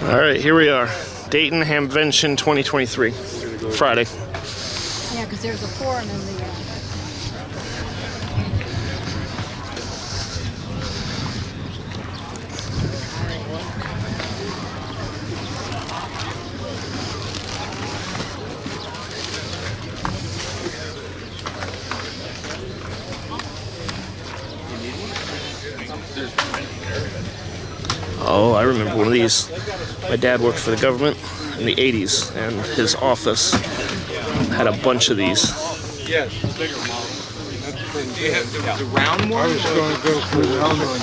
All right, here we are. Dayton Hamvention 2023, Friday. Yeah, because there's a forum in the... Oh, I remember one of these. My dad worked for the government in the 80s, and his office had a bunch of these. Yes, the bigger model. Do you have the round one? I was going to go for the round one.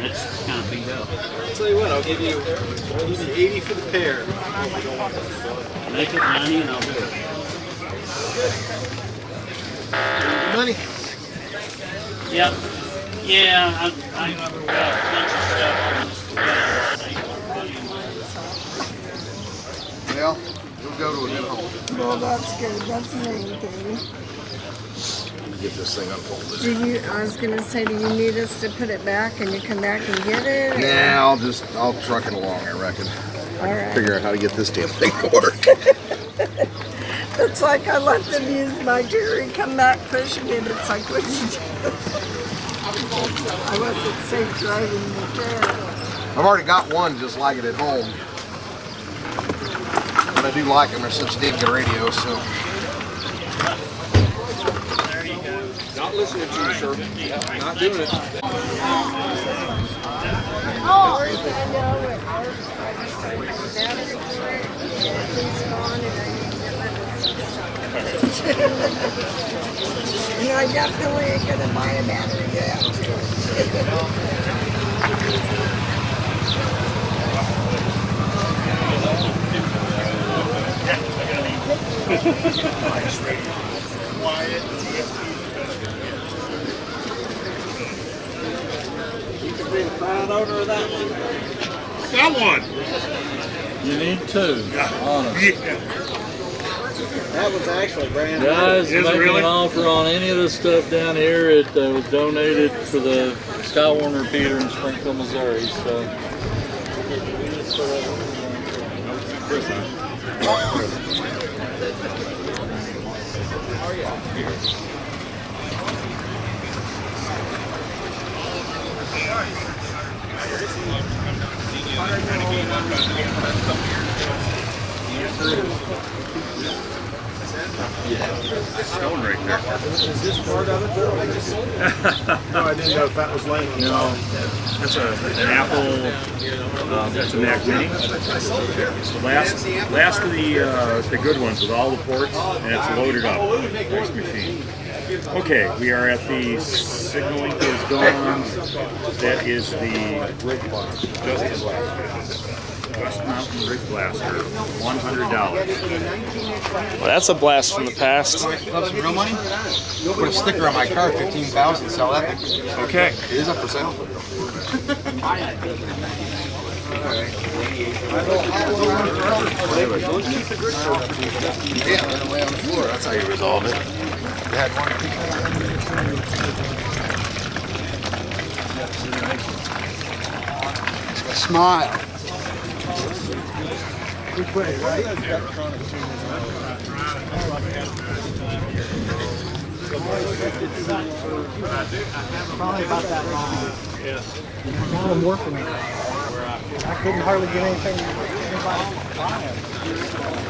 It's kind of beat up. I'll tell you what, I'll give you 80 for the pair. Make it 90 and I'll do it. Money? Yep. Yeah, I got a bunch of stuff. Well, we'll go to a new home. Well, that's good. That's the main thing. Let me get this thing unfolded. I was going to say, do you need us to put it back and you come back and get it? Nah, I'll truck it along, I reckon. All right. Figure out how to get this damn thing to work. It's like I let them use my jury, come back pushing it. It's like, what did you do? I wasn't safe driving the chair. I've already got one just like it at home. But I do like them. They're such damn good radio, so. Not listening to you, sir. Not doing it. Oh, I know it. I just started my battery for it. It's gone and I need to get and I definitely ain't gonna buy a battery yet. You can be the proud owner of that one. Got one. You need two. Honest. Yeah. That was actually brand new. Guys, Is it making really? an offer on any of this stuff down here. It was donated for the Skywarn repeater in Springfield, Missouri. So. Stone right there. Is this part of it? No, I didn't know if that was laying on the No, that's an Apple. That's a Mac Mini. It's the last of the good ones with all the ports, and it's loaded up. Nice machine. Okay, we are at the signaling is gone. That is the West Mountain Rig Blaster, $100. Well, that's a blast from the past. Love some real money? Put a sticker on my car, 15,000, sell that. Okay. It is up for sale. Yeah, they're lay on the floor. That's how you resolve it. You had one. Smile. Good way, right? Probably about that long. Yes. Now I'm working. I couldn't hardly get anything.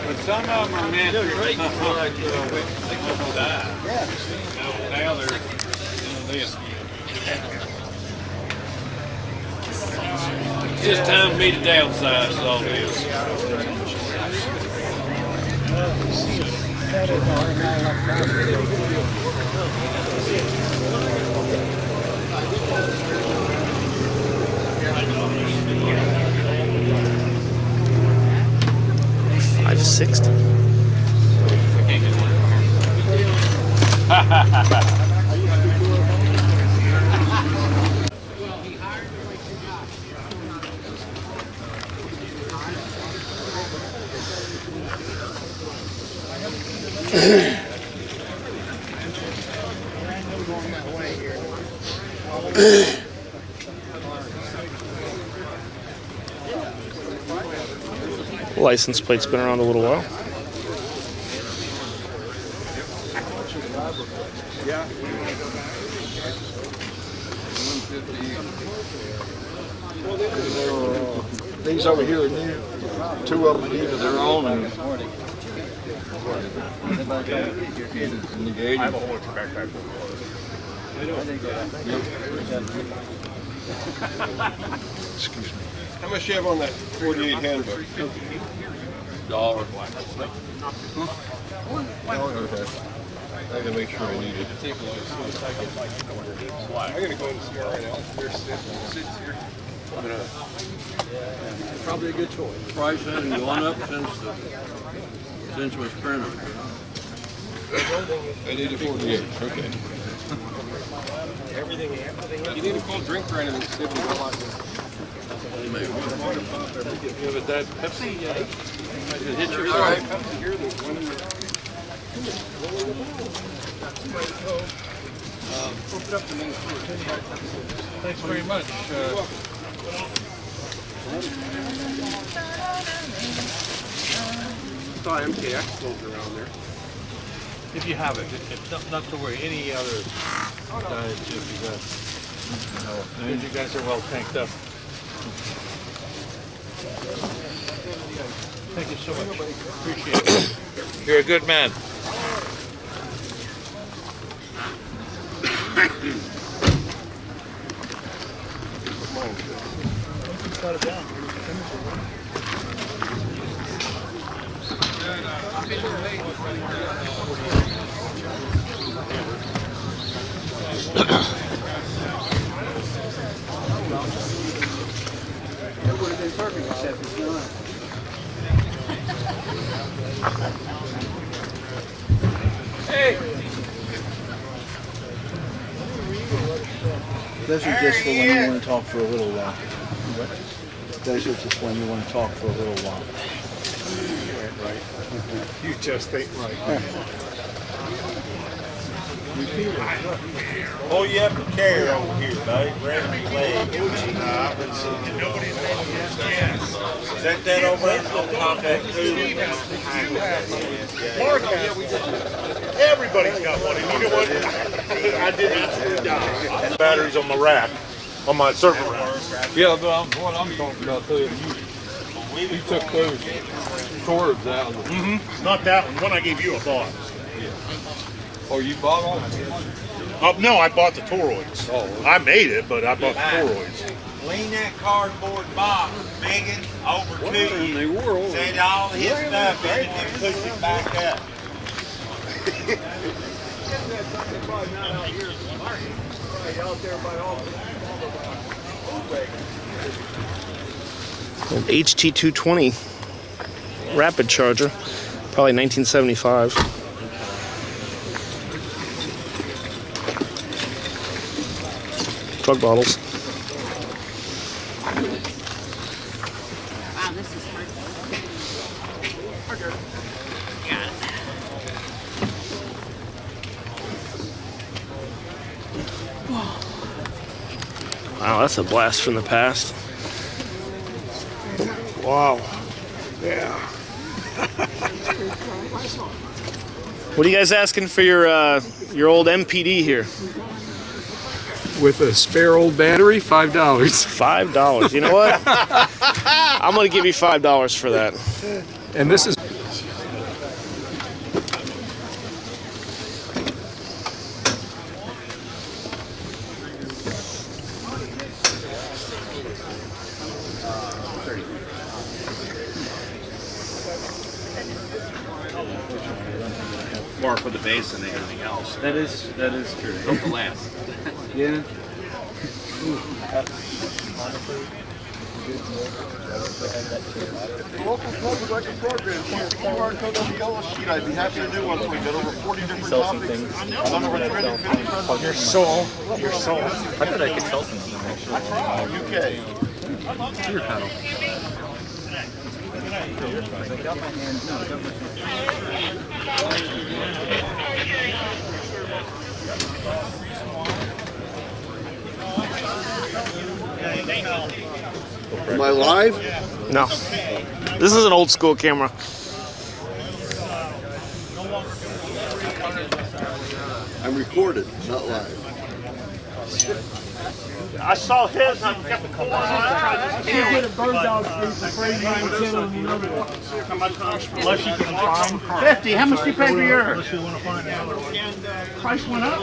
But some of them are meant to like die. Yeah. Now they're this. It's just time for me to downsize is all it is. $560. License plate's been around a little while. These over here are new. Two of them are new to their own. And I have a whole bunch of backpacks. excuse me. How much you have on that 48 handbook? $1. Okay. I gotta make sure I need it. I'm gonna go and see her right now. There's sits here. Probably a good choice. Price hasn't gone up since it was printed. I need a 48. Okay. You need a cold drink or anything, Steve? Yeah, but that Pepsi, it hit your All right. Thanks very much. Saw MKX floating around there. If you have it, not to worry. Any other diet if you got. No, you guys are well tanked up. Thank you so much. Appreciate it. You're a good man. Those are just for when you want to talk for a little while. Those are just when you want to talk for a little while. You just ain't right. Oh, you have to carry over here, buddy. Grab your leg. Is that over there? On top of that cooler? Everybody's got one. And you know what? I didn't batteries on my rack, on my server rack. Yeah, but what I'm talking about too, you took those cords out. Not that one. One I gave you a bought. Oh, you bought them? No, I bought the toroids. Oh. I made it, but I bought the toroids. Lean that cardboard box, Megan, over to you. They were over. Set all his stuff in it and push it back up. Old HT220 rapid charger, probably 1975. Drug bottles. Wow, this is hard. Wow, that's a blast from the past. Wow. Yeah. What are you guys asking for your old MPD here? With a spare old battery, $5. $5. You know what? I'm gonna give you $5 for that. And this is More for the base than anything else. That is true. Hope to last. Yeah. the local club would like a program. Use the QR code on the yellow sheet. I'd be happy to do one. We got over 40 different topics. On over 350 presentations. Your soul. Your soul. I thought I could sell something actually. UK. Your panel. I live? No. This is an old school camera. I'm recorded, not live. I saw his. I got the color on. Get a bird dog food for free. Unless you can find 50. How much do you pay for yours? Price went up.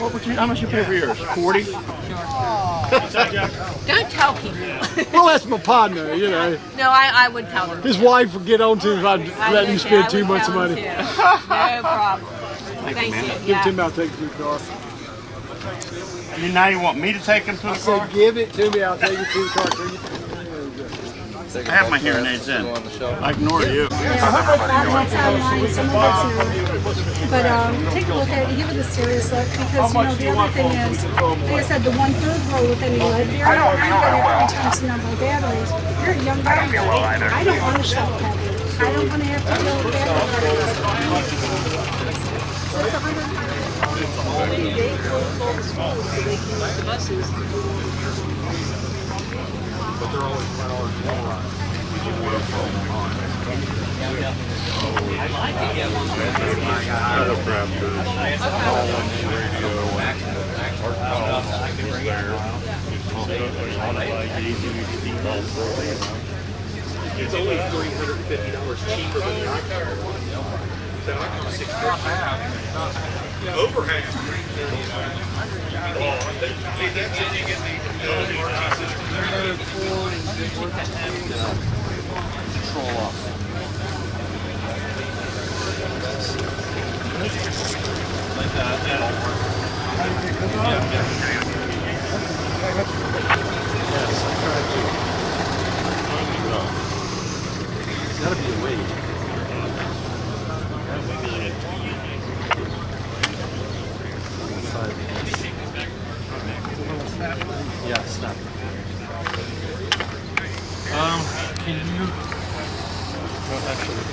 What would you? How much you pay for yours? 40. Don't tell people. Well, that's my partner, you know. No, I would tell them. His wife would get on to if I'd let him spend too much money. No problem. Thank you. Give Tim, I'll take it to the car. You now you want me to take him to the I car? said, give it to me, I'll take it to the car. I have my hearing aids in. I ignore you. Some of it's online, some of it's not. But take a look at it, give it a serious look, because the other thing is, like I said, the 1/3 roll with any lead beer, I'm going to have 3 times the number of batteries. You're a young guy, I don't want to shop batteries. I don't want to have to deal with batteries. So it's 100. They close all the schools so they can use the buses. But they're always $5 more on it. I'd like to get one. It's only $350 cheaper than the iPad. Over half. Control off. There's gotta be a way. Yeah, snap. Can you? No, actually.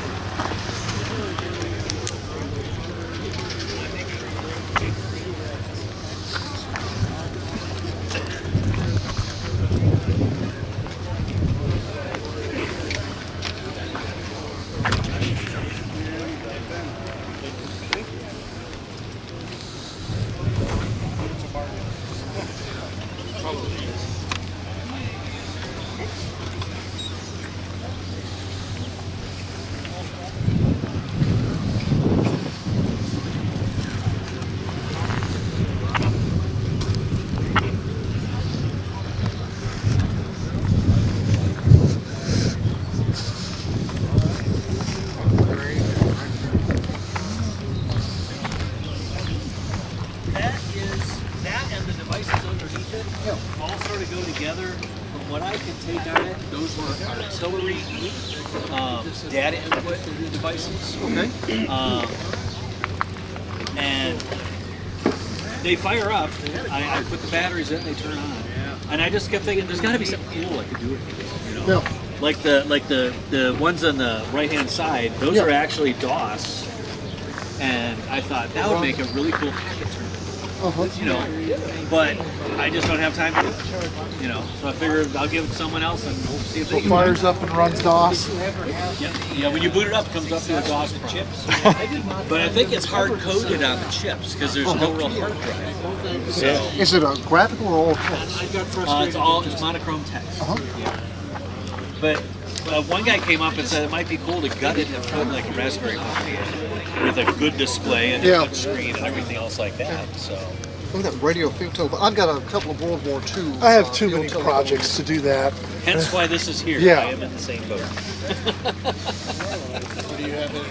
That and the devices underneath it all sort of go together. From what I can take on it, those were artillery data input devices. Okay. And they fire up. I put the batteries in, they turn on. And I just kept thinking, there's got to be something cool I could do with these. You know? Yeah. Like the ones on the right hand side, those are actually DOS. And I thought that would make a really cool packet turner. You know, but I just don't have time to do it. You know, so I figured I'll give it to someone else and we'll see if they So can. fires up and runs DOS. Yeah, when you boot it up, it comes up to a DOS chips. But I think it's hard coded on the chips because there's no real hard drive. So Is it a graphical or all text? it's monochrome text. Yeah. But one guy came up and said it might be cool to gut it and put like a Raspberry Pi with a good display and a touch screen and everything else like that. So. Look at that radio field telephone. I've got a couple of World War II. I have too many projects to do that. Hence why this is here. Yeah. I am in the same boat. Do you have any?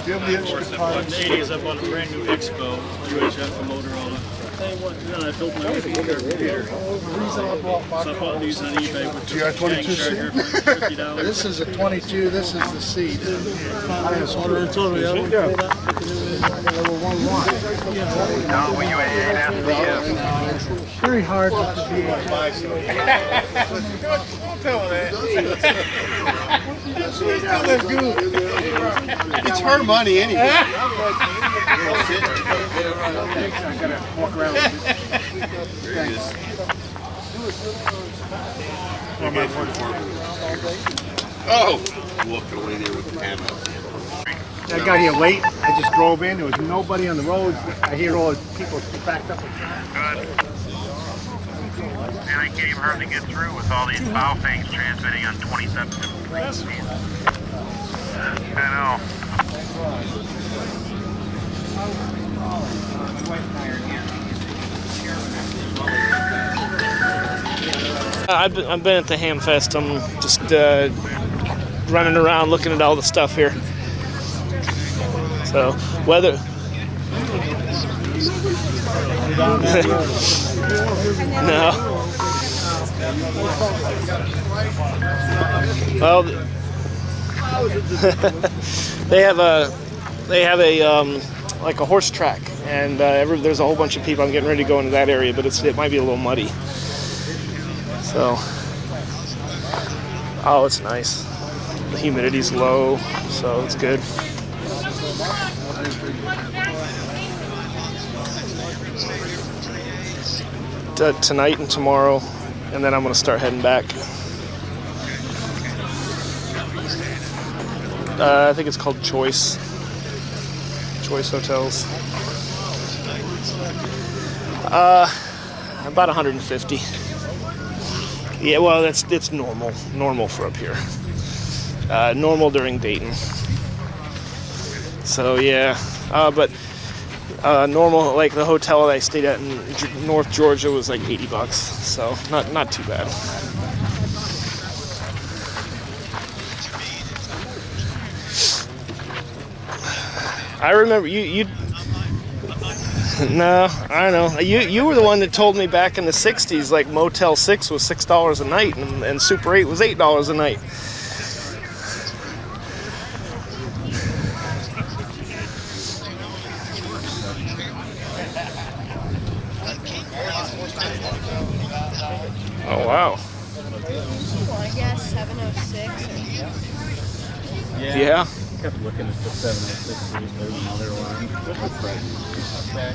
Do you have any extra parts? In the 80s, I bought a brand new Expo UHF from Motorola. Then I built my own computer. So I bought these on eBay with You got 22 here for $50. This is a 22, this is the seed. Very hard not to be Don't tell her that. It's her money anyway. Oh, walking away there with the hammer. I got here late. I just drove in. There was nobody on the roads. I hear all the people backed up. Good. And I can't even hardly get through with all these foul things transmitting on 27 different frequencies. I know. I've been at the Ham Fest. I'm just running around looking at all the stuff here. So, weather. No. Well, they have a like a horse track, and there's a whole bunch of people. I'm getting ready to go into that area, but it might be a little muddy. So, oh, it's nice. The humidity's low, so it's good. Tonight and tomorrow, and then I'm going to start heading back. I think it's called Choice Hotels. About 150. Yeah, well, it's normal for up here. Normal during Dayton. So yeah, but normal, like the hotel that I stayed at in North Georgia was like $80, so not too bad. I remember you. No, I don't know. You were the one that told me back in the '60s, like Motel 6 was $6 a night, and Super 8 was $8 a night. Oh wow. I guess 706 or... Yeah. I kept looking at the 706 moving another line. Okay.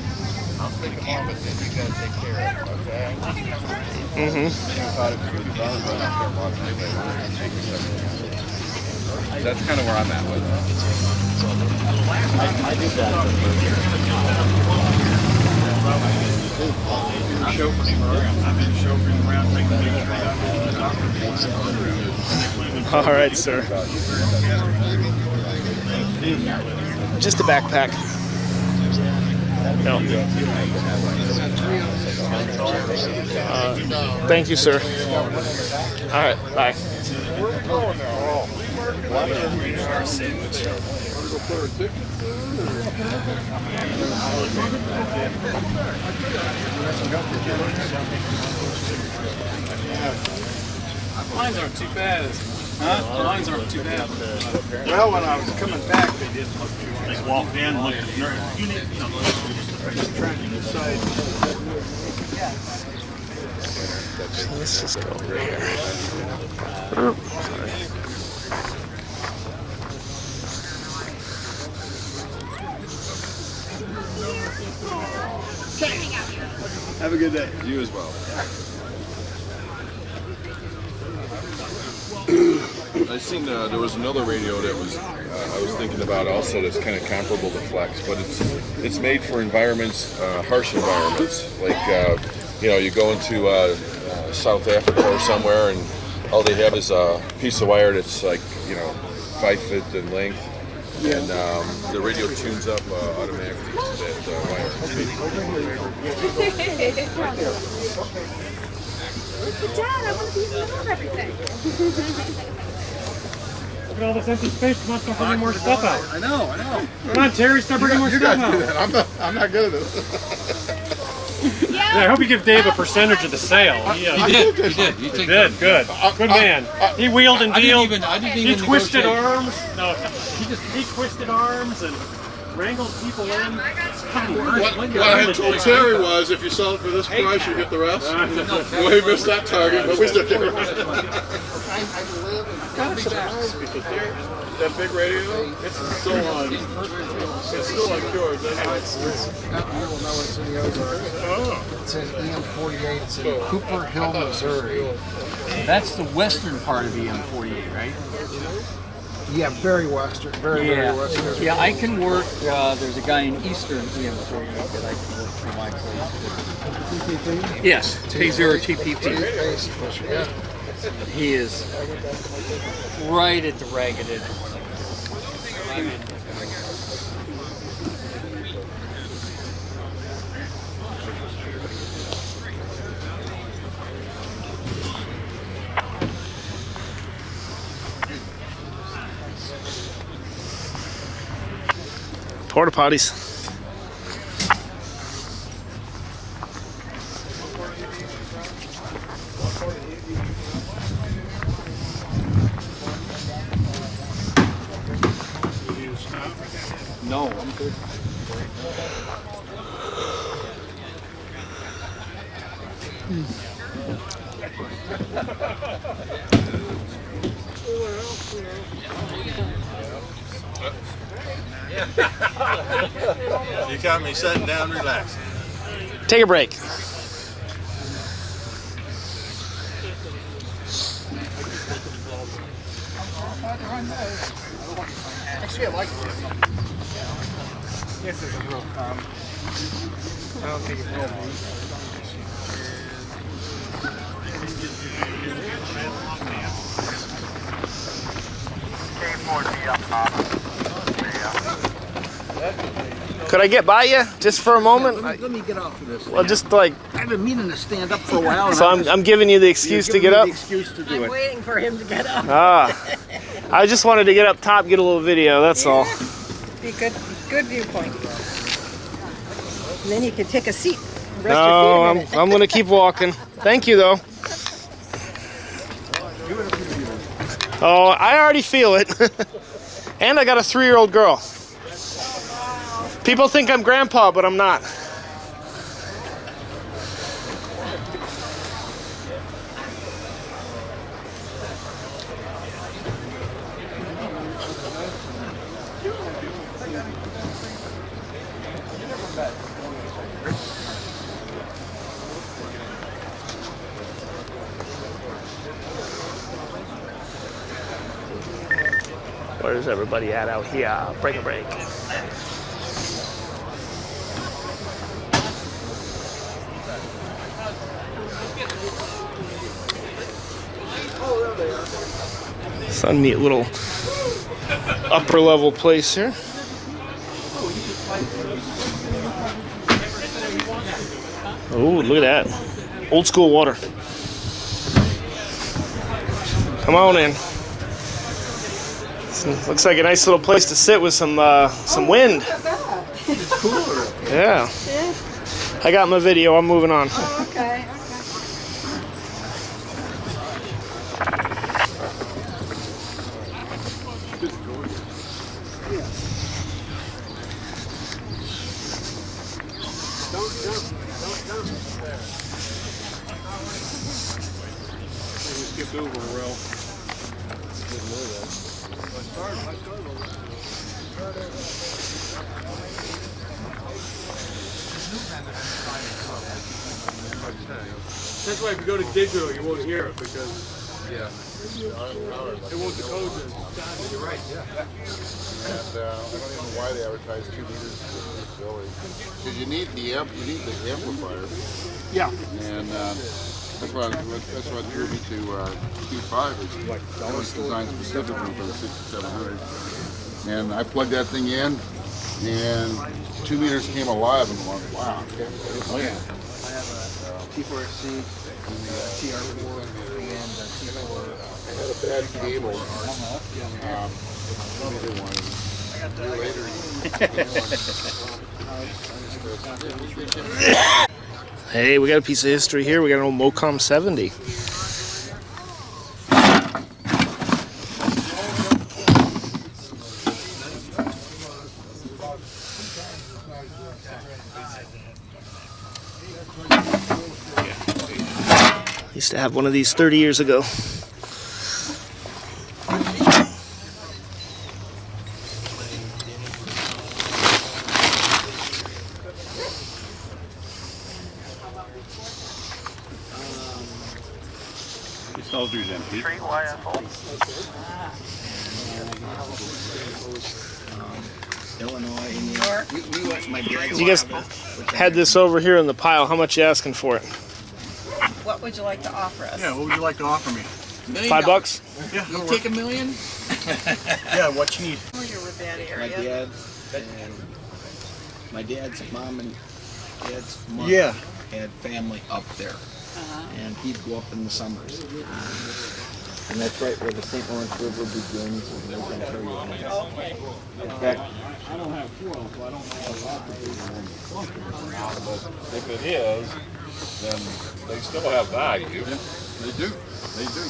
I'll stick them on, but then you gotta take care of it, okay? That's kind of where I'm at with it. I did that. I've been chauffeuring around taking pictures. All right, sir. Just a backpack. No. Thank you, sir. All right, bye. Lines aren't too bad. Huh? Lines aren't too bad. Well, when I was coming back, they didn't look too They walked in, looked at the unit, just trying to decide. So let's just go over here. Sorry. Have a good day. You as well. I seen there was another radio that was I was thinking about also that's kind of comparable to Flex, but it's made for environments, harsh environments. Like you go into South Africa or somewhere, and all they have is a piece of wire that's like 5 feet in length, and the radio tunes up automatically to that wire. Dad, I want to be in the middle of everything. Look at all this empty space. Come on, start bringing more stuff out. I know. Come on, Terry, start bringing more stuff out. Do that. I'm not good at this. Yeah, I hope you give Dave a percentage of the sale. He did. He did. Good. Good man. He wheeled and dealed. I didn't He even twisted negotiate. arms. No, he twisted arms and wrangle people in. What I had told Terry was, if you sell it for this price, you get the rest. Well, he missed that target, but we still get it. That big radio, it's still on. It's still like yours. You will know it's in the Ozarks. It says EM48. It's in Cooper Hill, Missouri. That's the western part of EM48, right? Yeah, very western. Very western. Yeah, I can work. There's a guy in eastern EM48 that I can work for my place. TPP? Yes, T0 TPP. Yeah. He is right at the ragged edge. Porta potties. No, I'm good. You got me sitting down, relaxing. Take a break. Actually, I like this. This isn't real common. I don't think it will be. Could I get by you just for a moment? Let me get off of this. Well, just like. I've been meaning to stand up for a while. So I'm giving you the excuse to get up. The excuse to do I'm it. waiting for him to get up. Ah, I just wanted to get up top, get a little video. That's all. Be good viewpoint. And then you can take a seat. Rest your No, feet a minute. I'm gonna keep walking. Thank you though. Oh, I already feel it. And I got a 3-year-old girl. People think I'm grandpa, but I'm not. Where's everybody at out here? Break a break. Some neat little upper level place here. Oh, look at that. Old school water. Come on in. Looks like a nice little place to sit with some wind. It's cooler. Yeah. I got my video. I'm moving on. Oh, okay. Skipped over a row. That's why if you go to digital, you won't hear it because it won't decode the sound. You're right. And I don't even know why they advertise 2 meters because you need the amplifier. Yeah. And that's what drew me to Q5. It was designed specifically for the 6700. And I plugged that thing in, and 2 meters came alive, and I'm like, wow. Oh yeah. I have a T4C, TR4, and a T4. I had a bad cable. Hey, we got a piece of history here. We got an old Mocom 70. Used to have one of these 30 years ago. This soldier's empty. Illinois, New York. We went, my dad. You guys had this over here in the pile. How much you asking for it? What would you like to offer us? Yeah, what would you like to offer me? $5? Yeah, you'll take $1 million? Yeah, what you need? Familiar with that My area? dad and my dad's mom and dad's mother had family up there. And he'd go up in the summers. And that's right where the St. Lawrence River begins. And right there you go. In fact, I don't have 12, so I don't know about the but if it is, then they still have value. Yeah, they do. They do.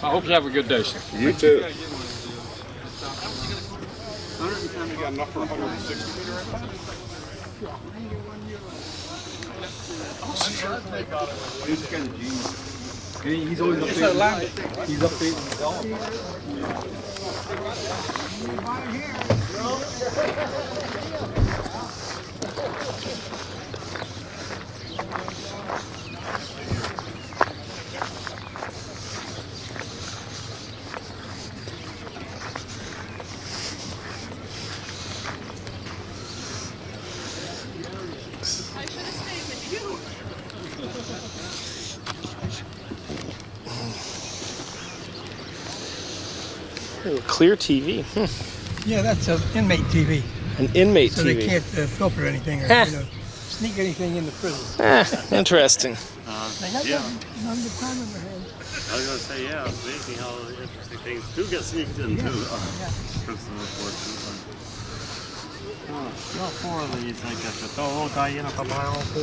I hope you have a good day, sir. You too. 110, you got enough for 160 meter right now? he's kind of genius. He's always updating. He's updating himself. Ooh, clear TV. Yeah, that's an inmate TV. An inmate so TV. They can't filter anything or sneak anything in the prison. Interesting. They got none of the time in their hands. I was going to say, yeah, it's amazing how interesting things do get sneaked in, too. Prison reports. Well, 4 of these, I guess. It's all die in a mile 4.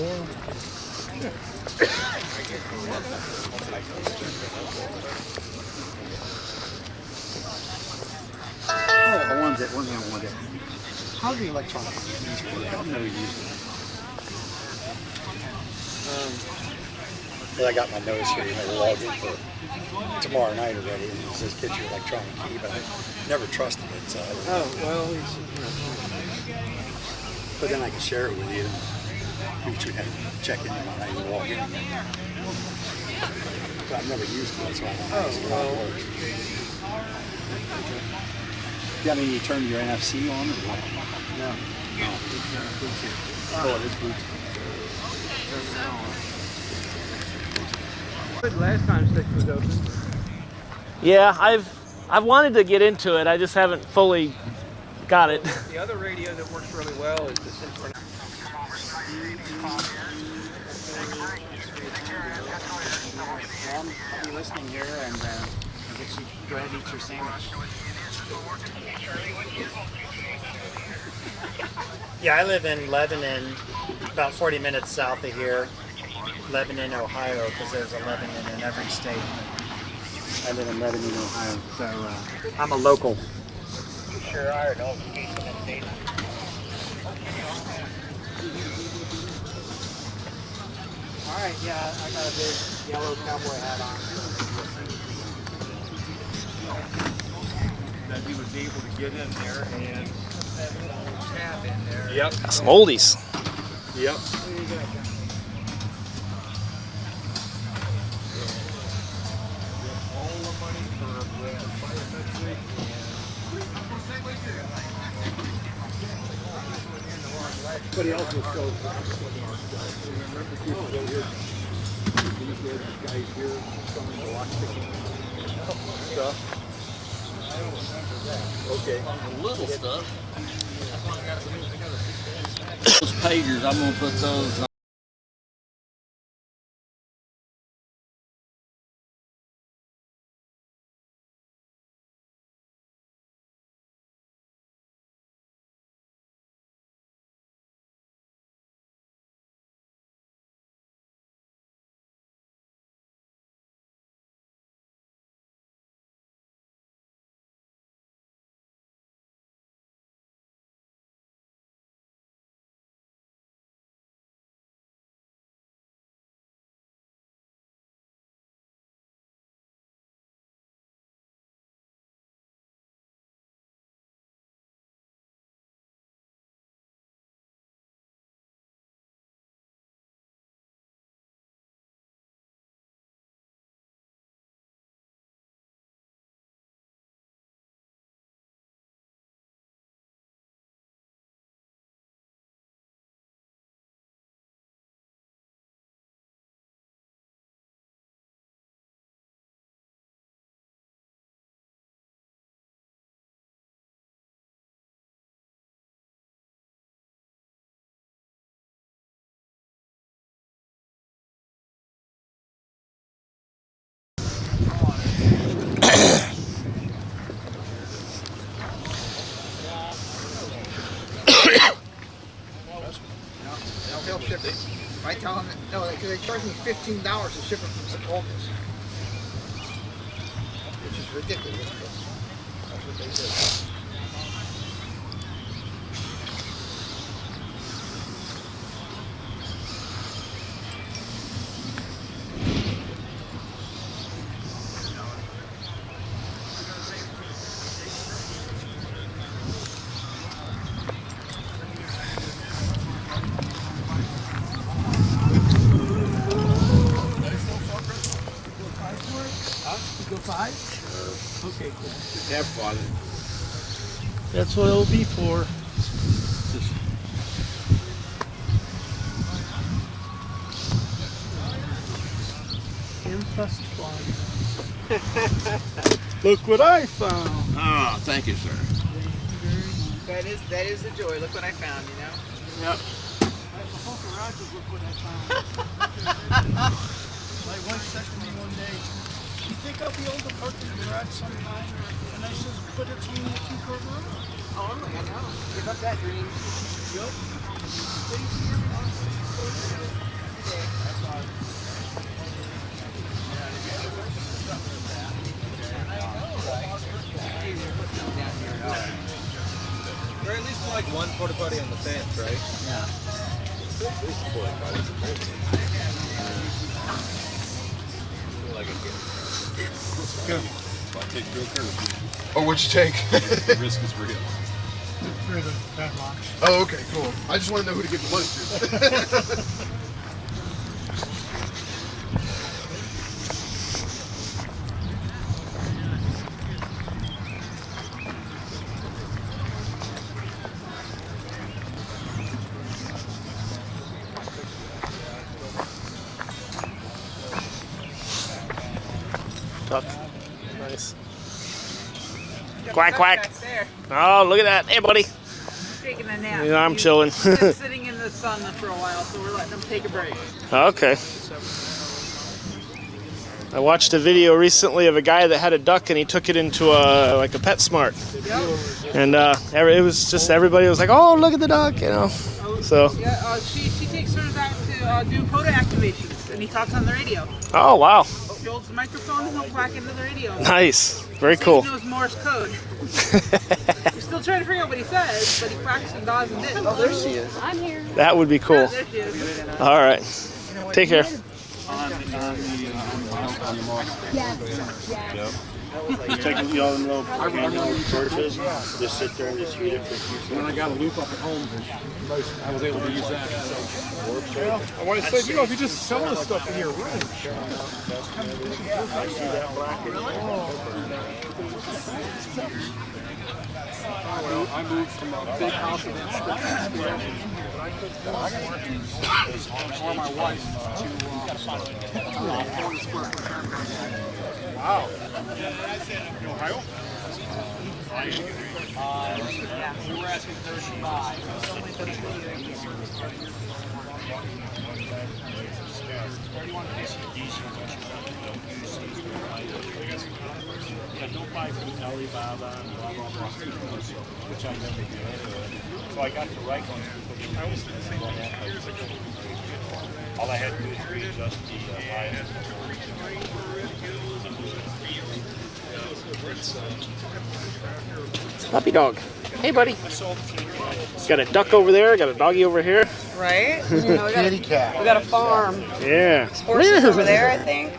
Oh, the ones that one hand one day. How do the electronic keys work? I've never used it. I got my notice here, log in for tomorrow night already, and it says get your electronic key, but I never trusted it, so but then I can share it with you. You should have to check in tomorrow night and log in. But I've never used it, that's why I don't know how it works. Do you have any turn your NFC on or what? No. No, it's Bluetooth. Oh, it is Bluetooth. Last time 6 was open. Yeah, I've wanted to get into it. I just haven't fully got it. The other radio that works really well is the synchronized. I'll be listening here and I'll get you go ahead and eat your sandwich. Yeah, I live in Lebanon, about 40 minutes south of here. Lebanon, Ohio, because there's a Lebanon in every state. I live in Lebanon, Ohio, so I'm a local. Sure are, no education in Dayton. All right, yeah, I got a big yellow cowboy hat on. That he was able to get in there and That little tab in there. Yep. Some oldies. Yep. There you go. All the money for fire next week. Everybody else was so. Remember people go here. These guys here, some of the lock picking stuff. I don't remember that. Okay. The little stuff. Those pagers, I'm gonna put those because they charged me $15 to ship it from Secaucus. Which is ridiculous, but that's what they did. Go 5? Okay, cool. Just have fun. That's what it'll be for. Impressed fun. Look what I found. Oh, thank you, sir. That is the joy. Look what I found, you know? Yep. Look what I found. My wife said to me one day, "You think I'll be able to park in the garage sometime?" And I said, "But it's only a 2-car garage." Oh, I know. Give up that dream. Yup. Or at least like one porta potty on the fence, right? Yeah. At least a porta potty. Like a Good. I'll take real curve. Oh, what'd you take? The risk is real. For the padlocks. Oh, okay, cool. I just want to know who to give the money to. Duck. Nice. Quack, quack. Oh, look at that. Hey, buddy. Taking a nap. Yeah, I'm chilling. He's been sitting in the sun for a while, so we're letting him take a break. Okay. I watched a video recently of a guy that had a duck and he took it into like a PetSmart. Yep. And it was just everybody was like, "Oh, look at the duck," you know. So. Yeah, she takes hers out to do photo activations, and he talks on the radio. Oh, wow. She holds the microphone and he'll quack into the radio. Nice. Very So cool. He knows Morse code. We're still trying to figure out what he says, but he quacks and does and did. Oh, there she is. I'm here. That would be cool. Yeah, there she is. All right. Take care. On the moss. Yeah. Just take y'all in little torches, just sit there and just heat it for a few seconds. When I got a loop up at home, I was able to use that. Well, I want to say, if you just sell this stuff in your room. I see that black. Well, I moved from a big house in or my wife to 40 square foot. Wow. In Ohio? Yeah, we were asking 35. It's only 31 piece of diesel, don't buy from Alibaba and blah, blah, blah, which I never do anyway. So I got the right ones. I always think all I had to do is readjust the bias. Puppy dog. Hey, buddy. Got a duck over there. Got a doggy over here. Right? Kitty cat. We got a farm. Yeah. Horses over there, I think.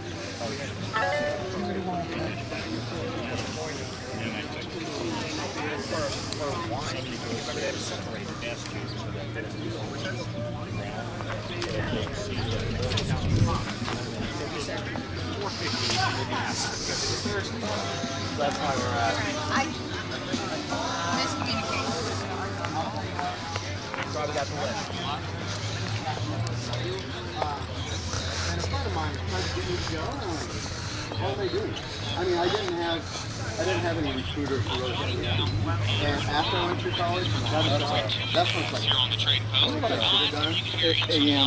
That's why we're at. Probably got the list. And a friend of mine tried to get me to go. What are they doing? I mean, I didn't have any recruiters who really got me. And after I went through college, that's when it's like, oh, what I should have done.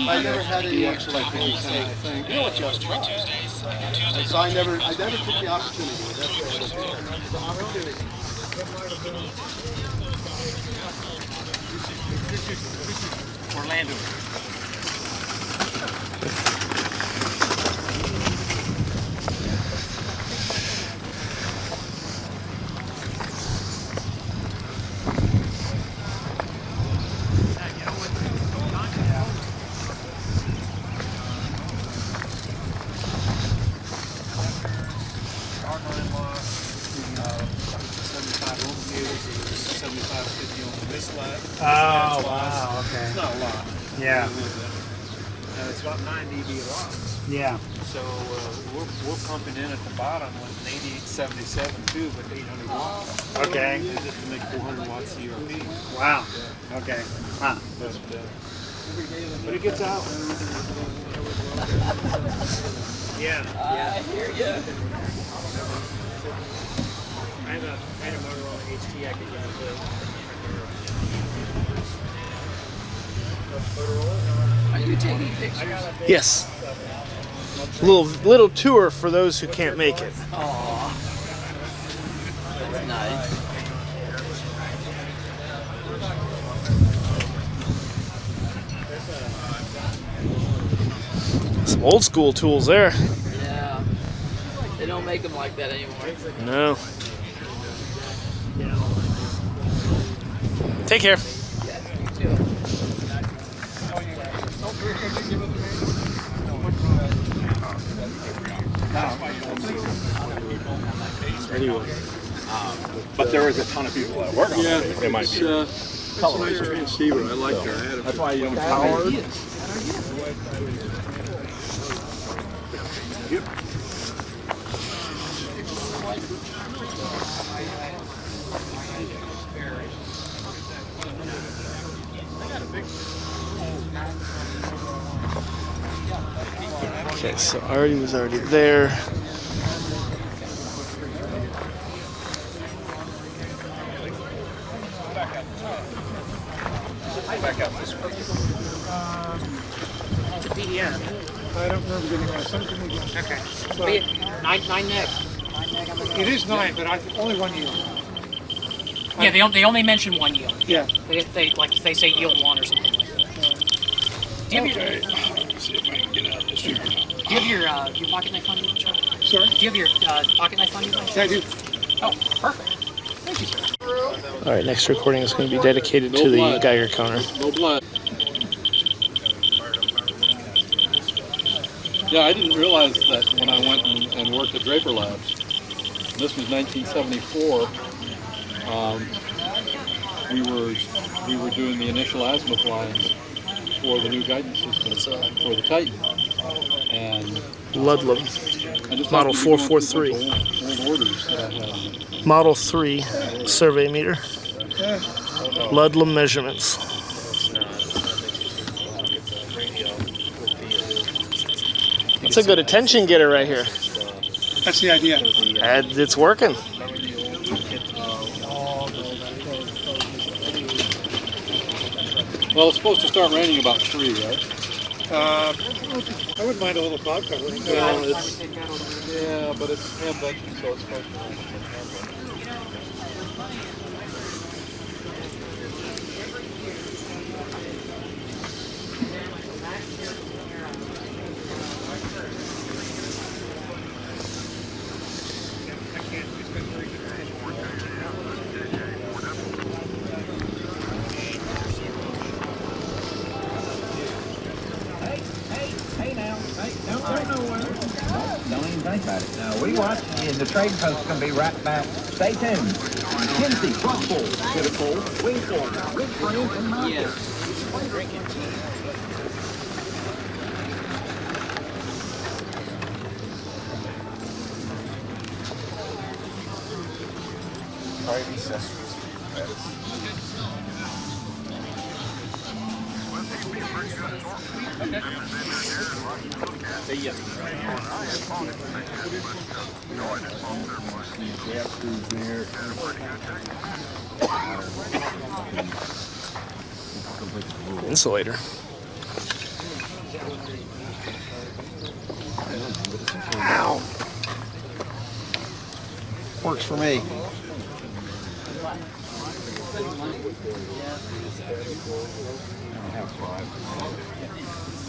I never had any extra like really say, you know what, just try. And so I never took the opportunity. That's what it was. The opportunity. Orlando. Oh, wow, okay. It's not a lot. Yeah. It's about 9 dB lots. Yeah. So we're pumping in at the bottom with an 8877 tube at 800 watts. Okay. Just to make 400 watts CRP. Wow. Okay. Huh. But it gets out. Yeah. I hear you. I had a Motorola HT I could use Are you taking pictures? Yes. Little tour for those who can't make it. Aww. That's nice. Some old school tools there. Yeah. They don't make them like that anymore. No. Take care. Anyway. But there is a ton of people that work on it. It might be. It's a nice transceiver. I like their attitude. That's why you don't power. Okay, so Artie was already there. It's a PDF. I don't remember getting that. Something we got. Okay. So, Nine meg. it is 9, but only 1 yield. Yeah, they only mention 1 yield. Yeah. They say yield 1 or something like that. Do you have your, Let's see if I can get out of this here. do you have your pocket knife on you, Chuck? Sorry? Do you have your pocket knife on you? Yeah, I do. Oh, perfect. Thank you, sir. All right, next recording is going to be dedicated to the Geiger counter. No blood. Yeah, I didn't realize that when I went and worked at Draper Labs. This was 1974. We were doing the initial azimuth lines for the new guidance system for the Titan. And Ludlam, model 443. Old orders that I had. Model 3 survey meter. Ludlam measurements. That's a good attention getter right here. That's the idea. And it's working. Well, it's supposed to start raining about 3, right? I wouldn't mind a little cloud cover. Yeah, but it's handbed, so it's supposed to rain. Don't even think about it. Now, we watch, and the trade post's going to be right back. Stay tuned. Kinsey, front full, get it full, wing full, good friends and my Insulator. Ow. Works for me.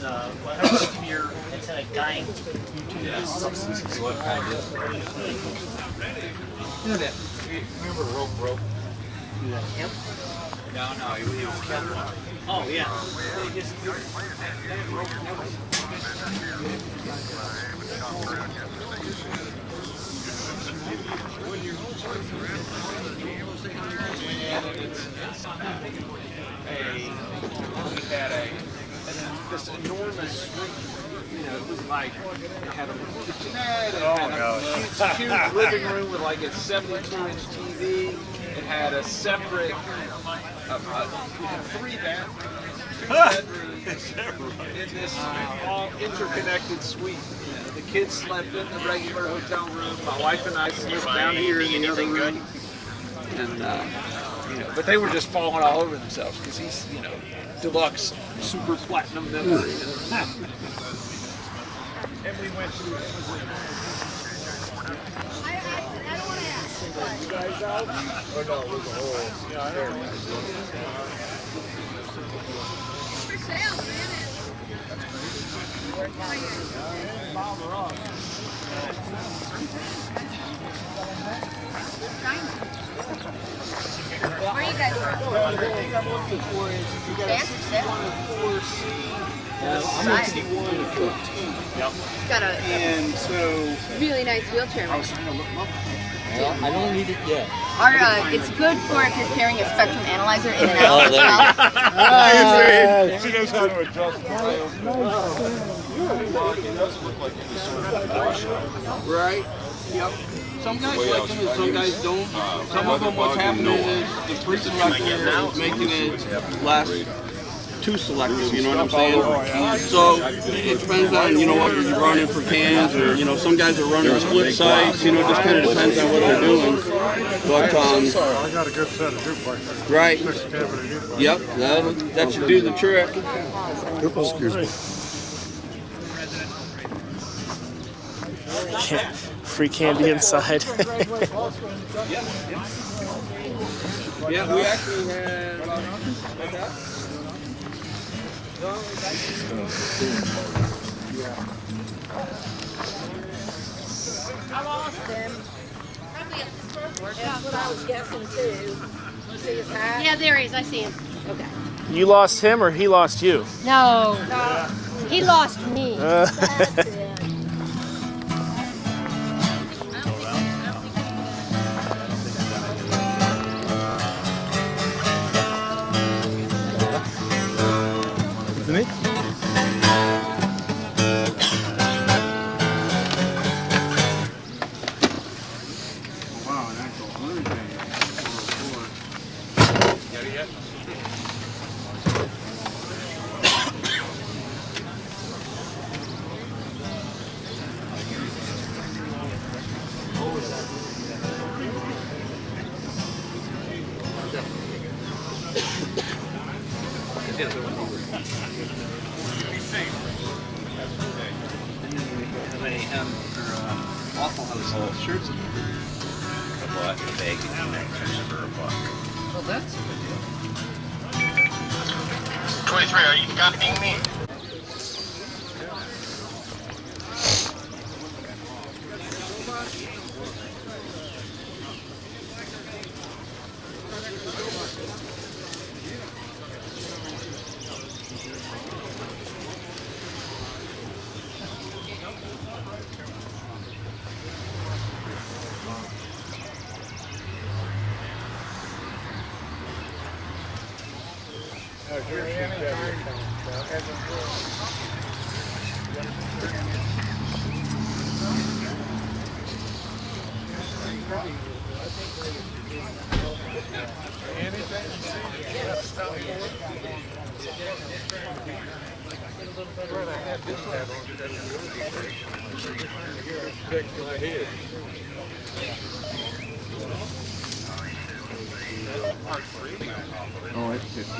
It's a guy. Remember Rope? Him? No, he was Kevin. Oh, yeah. He had this enormous suite. You know, it was like it had a kitchenette, it had a huge living room with like a 72-inch TV. It had a separate, it had 3 bedrooms in this all interconnected suite. You know, the kids slept in the regular hotel room. My wife and I slept down here in the other room. And you know, but they were just falling all over themselves because he's, you know, deluxe, super platinum member. And we went to. You guys out? Or no, it was a whole. Yeah, I don't know. For sale, Where are you guys from? The thing I'm looking for is you got a 61 and 4C, 61 and 14. Yep. Got a and so really nice wheelchair. I was trying to look them up. I don't need it yet. It's good for if you're carrying a spectrum analyzer in and out of the mouth. She knows how to adjust. Right? Yep. Some guys like them and some guys don't. Some of them, what's happening is the pre-selector is making it last too selective, you know what I'm saying? So it depends on, you know, what you're running for cans, or, you know, some guys are running split sites, you know, it just kind of depends on what they're doing. But, I got a good set of jukeboxes. right. Yep, that should do the trick. Excuse me. Free candy inside. Yeah, we actually had I lost him. That's what I was guessing too. You see his hat? Yeah, there he is. I see him. Okay. You lost him or he lost you? No. He lost me. That's it. Isn't it? wow, an actual 100 thing. Got it yet? Waffle House shirts. I bought a bag of connectors for $1. Well, that's a good deal. 23, are you copying me? Oh, it's 50.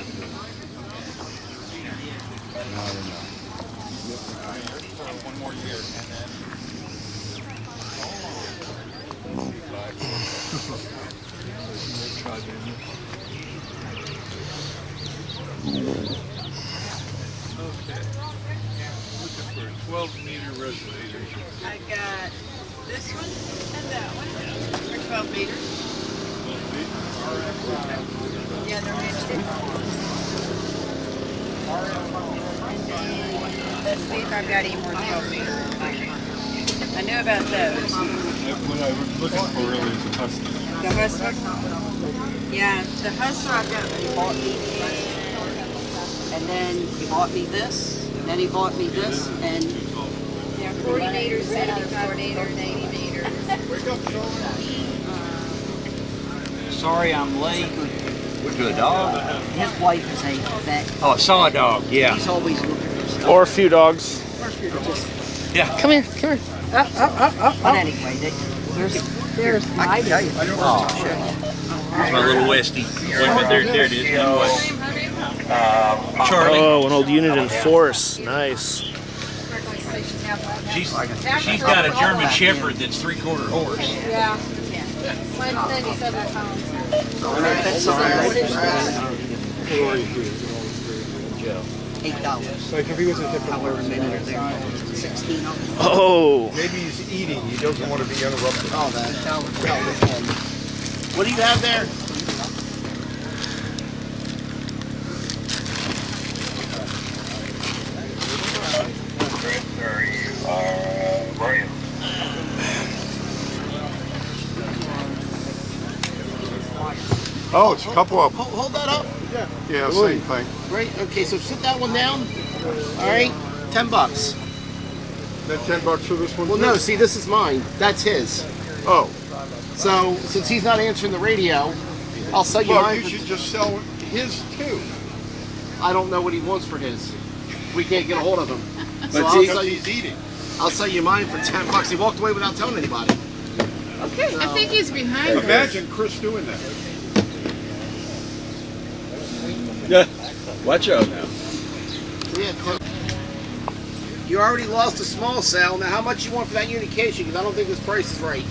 One more year, and then 12-meter resonator. I got this one and that one for 12 meters. 12 feet. Yeah, they're made this week I've got even more 12 meters. I knew about those. What I was looking for really is a Hustler. The Hustler? Yeah, the Hustler I've got, he bought me these, and then he bought me this, and then he bought me this, and yeah, 40 meters, 75 meters, 80 meters. Sorry I'm late. Went to a dog? His wife is a vet. Oh, I saw a dog, yeah. He's always looking for stuff. Or a few dogs. Yeah. Come here, come here. But anyway, there's my dog. Here's my little Westie. There it is. Charlie. Oh, an old unit in force. Nice. She's got a German Shepherd that's 3/4 horse. Yeah. Mine's 97 pounds. $8. Like if he was a different However many are there. 16 of them. Oh. Maybe he's eating. He doesn't want to be interrupted. Oh, that. What do you have there? Oh, it's a couple of them. Hold that up. Yeah, same thing. Right. Okay, so sit that one down. All right. $10. That $10 for this one? Well, too? no. See, this is mine. That's his. Oh. So since he's not answering the radio, I'll sell you Well, mine. you should just sell his too. I don't know what he wants for his. We can't get a hold of him. But I'll see, sell you, he's eating. I'll sell you mine for $10. He walked away without telling anybody. Okay, I think he's behind us. Imagine Chris doing that. Watch out now. Yeah. You already lost a small sale. Now, how much you want for that unication? Because I don't think this price is right.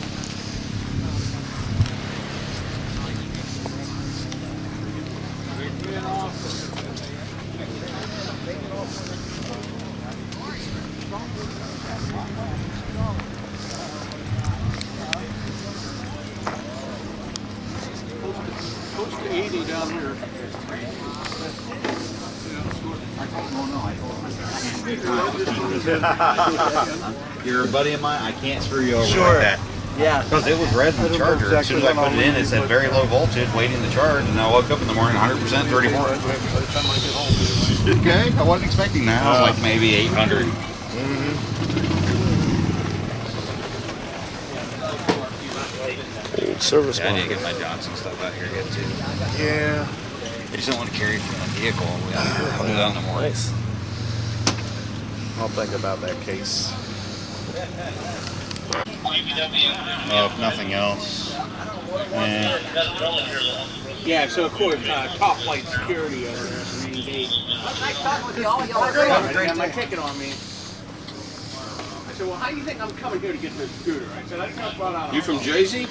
Close to 80 down here. You're a buddy of mine. I can't screw you over Sure. like that. Yeah. Because it was red in the charger. As soon as I put it in, it said very low voltage, waiting to charge, and I woke up in the morning 100%, 34. Okay, I wasn't expecting that. I was like maybe 800. Old service Yeah, I need to monitor. get my Johnson stuff out here yet too. Yeah. I just don't want to carry it from my vehicle all the way out here. I'll do that in the morning. Nice. I'll think about that case. If nothing else. Yeah, so of course, top flight security over there at the main gate. Nice talking with you all. Y'all are I got my ticket on me. I said, well, how do you think I'm coming here to get this scooter? I said, I think I brought out. You from Jersey?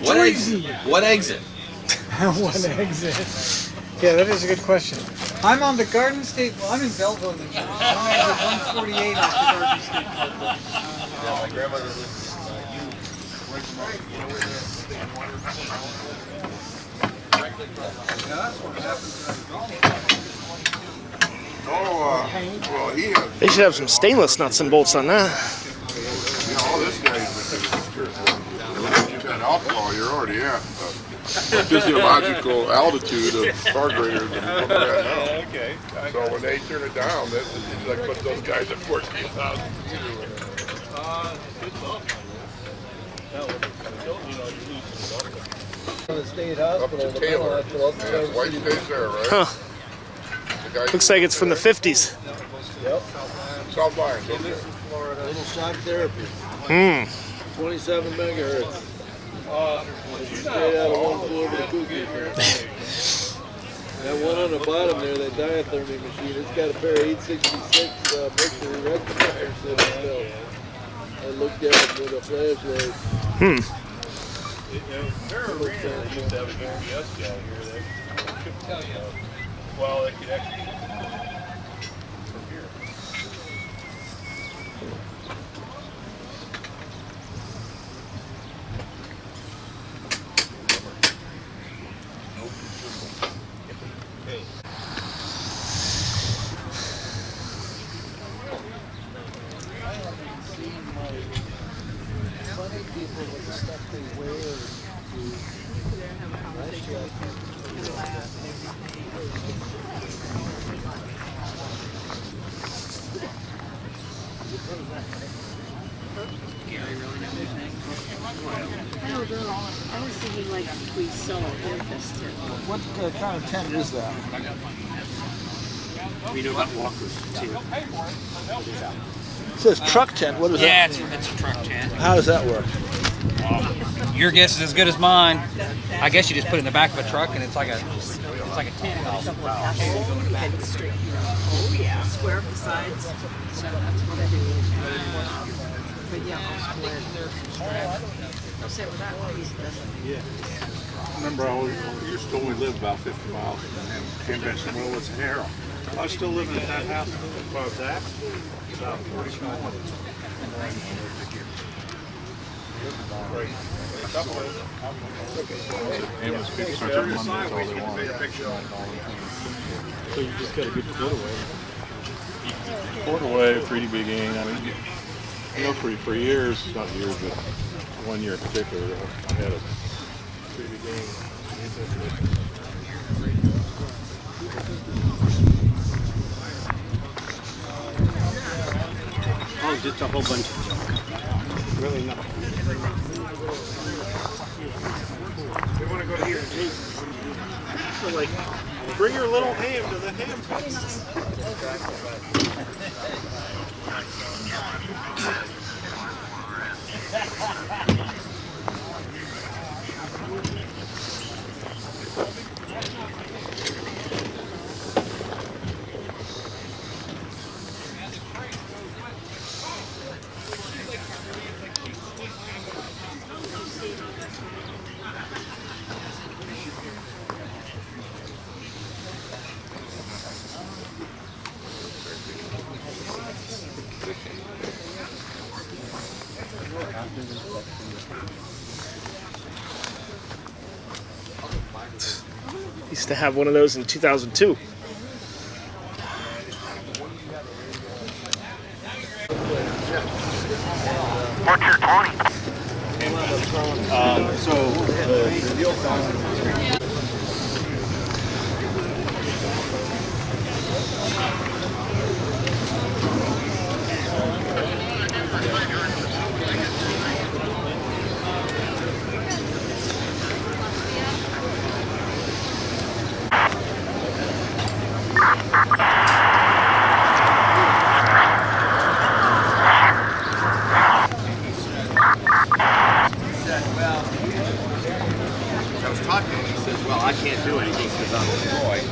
What exit? What exit? One exit. Yeah, that is a good question. I'm on the Garden State. Well, I'm in Belleville, New Jersey. I'm at 148 off the Garden State Parkway. Yeah, my grandmother lived Well, he has. They should have some stainless nuts and bolts on that. All this guy's once you've had alcohol, you're already at the physiological altitude of far greater than what we're at now. Okay. So when they turn it down, that's like put those guys at 14,000. The state hospital, Up to Taylor. Yeah, White stays there, right? Huh. The guy- Looks like it's from the 50s. Yep. South Lyons, This okay. is Florida. Little shock therapy. 27 megahertz. Straight out of one floor to the cookie. That one on the bottom there, that diathermy machine, it's got a pair of 866 mercury rectifiers sitting still. I looked at it with a flashlight. There are radios used to have a GPS guy here that could tell you. Well, they could actually from here. careful with the stuff they wear. I don't know. I was thinking like we sell a therapist tip. What kind of tent is that? We do hot walkers too. It says truck tent. What is that? Yeah, it's a truck tent. How does that work? Your guess is as good as mine. I guess you just put it in the back of a truck and it's like a tent. Oh yeah, square besides. So that's what I do. But yeah, I'll sit with that one. Yeah. Remember, I used to only live about 50 miles from Hamvention Tailgate and Arrow. I was still living at that house above that, about 40 miles. Ambulance people start to run, that's all they want. So you just got a good foot away. Port away, pretty big game. I mean, you know, for years, not years, but 1 year in particular, I had a pretty big game. Oh, just a whole bunch of junk. Really not. They want to go to here. So like, bring your little ham to the ham place. Used to have one of those in 2002. What's your 20? So the deal I was talking to him, he says, well, I can't do anything because I'm employed.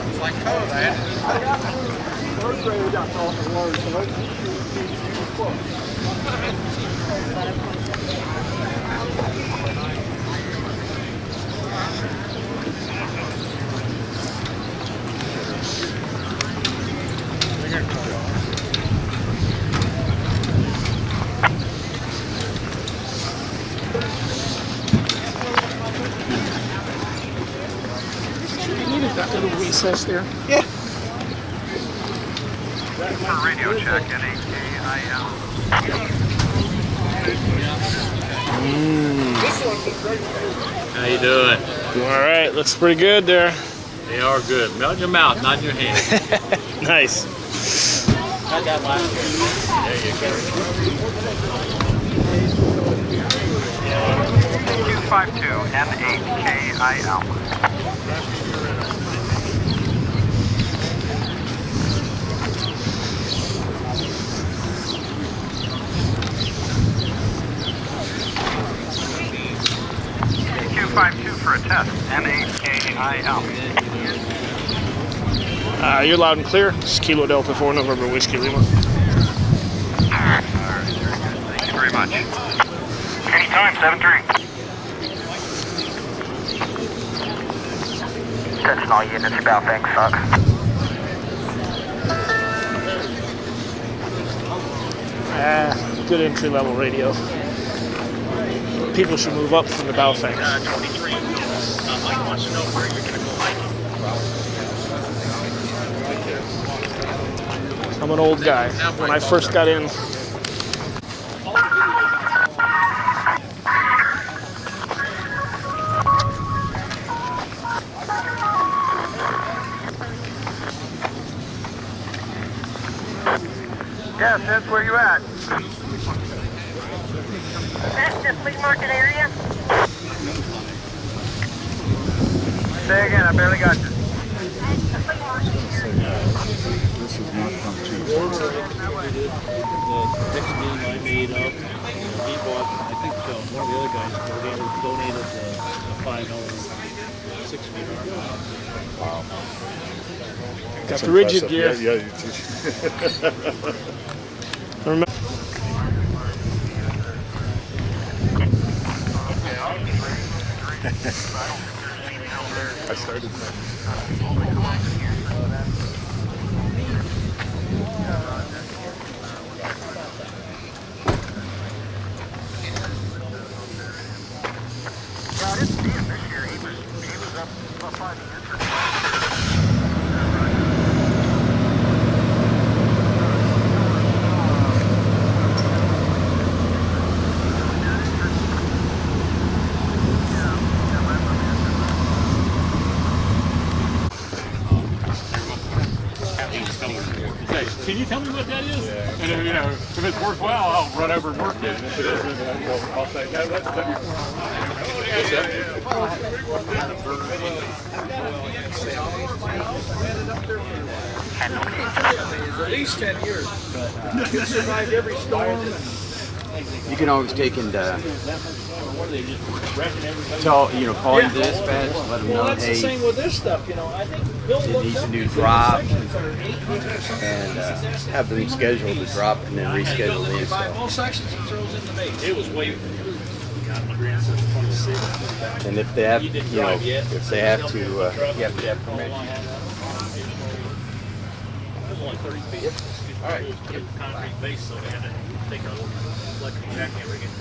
It's like code, I had Third grade, we got talking words, so let's Needed that little recess there. Yeah. For radio check, NAKIL. How you doing? All right, looks pretty good there. They are good. Melt in your mouth, not in your hand. Nice. Got that last year. There you go. 252 NAKIL. Q52 for a test. NAKIL. You're loud and clear. This is Kilo Delta 4 November Whiskey Lima. Alright, very good. Thank you very much. Anytime, 7-3. Attention all units, your bow thing sucks. Good entry level radio. People should move up from the Baofeng. 23. Mike wants to know where you're going to go hiking. I'm an old guy. When I first got in, Yes, that's where you at. That's the flea market area? Say again, I barely got you. This is not from two. The next meeting I made up, he bought, I think one of the other guys donated the $5 6-meter. Wow. got the rigid gear. Yeah, Remember. I started Can you tell me what that is? Yeah. And if it's worthwhile, I'll run over and work it. And if it isn't, I'll say, no, that's At least 10 years. You survived every storm. You can always take into tell, call into dispatch, let them know, Well, that's the same with this stuff, I think Bill it needs a new drop, and have them schedule the drop and then reschedule the install. All sections he throws in the base. It was way. And if they have, if they have to, you have to have permission. Only 30 feet. All right. Concrete base, so we had to take our electric jackhammer again.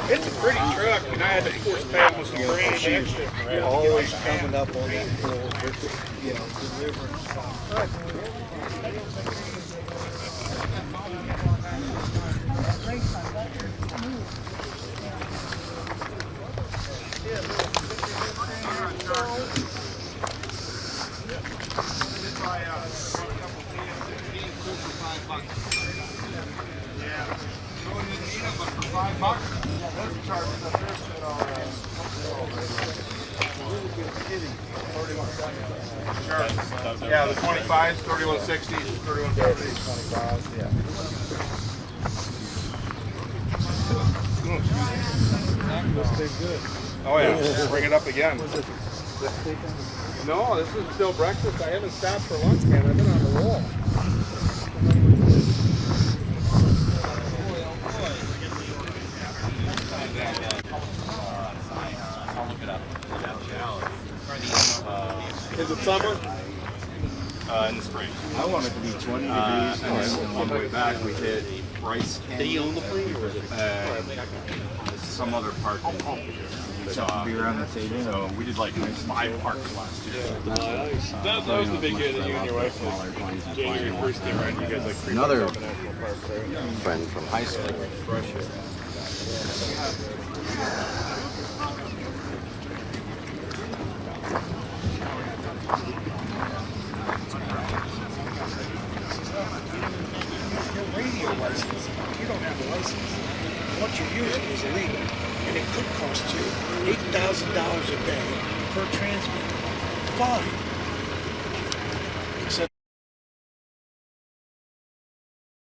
It's a pretty truck, and I had to force pay almost $1 grand extra. Always coming up on that pole, delivering Yeah, the 25s, 3160s, 3170s. 25, yeah. This did good. Oh yeah, bring it up again. No, this is still breakfast. I haven't stopped for lunch, man. I've been on the roll. Is it summer? In the spring. I want it to be 20 degrees, and on the way back we hit Rice Canyon. Did he own the plane, or was it? Some other park. Beer on the table. So we did like 5 parks last year. That was the big hit that you and your wife did. January 1st day, right? You guys like Another national parks, right? friend from high school. Your radio license, you don't have a license. What you're using is illegal, and it could cost you $8,000 a day per transmitter. Fine.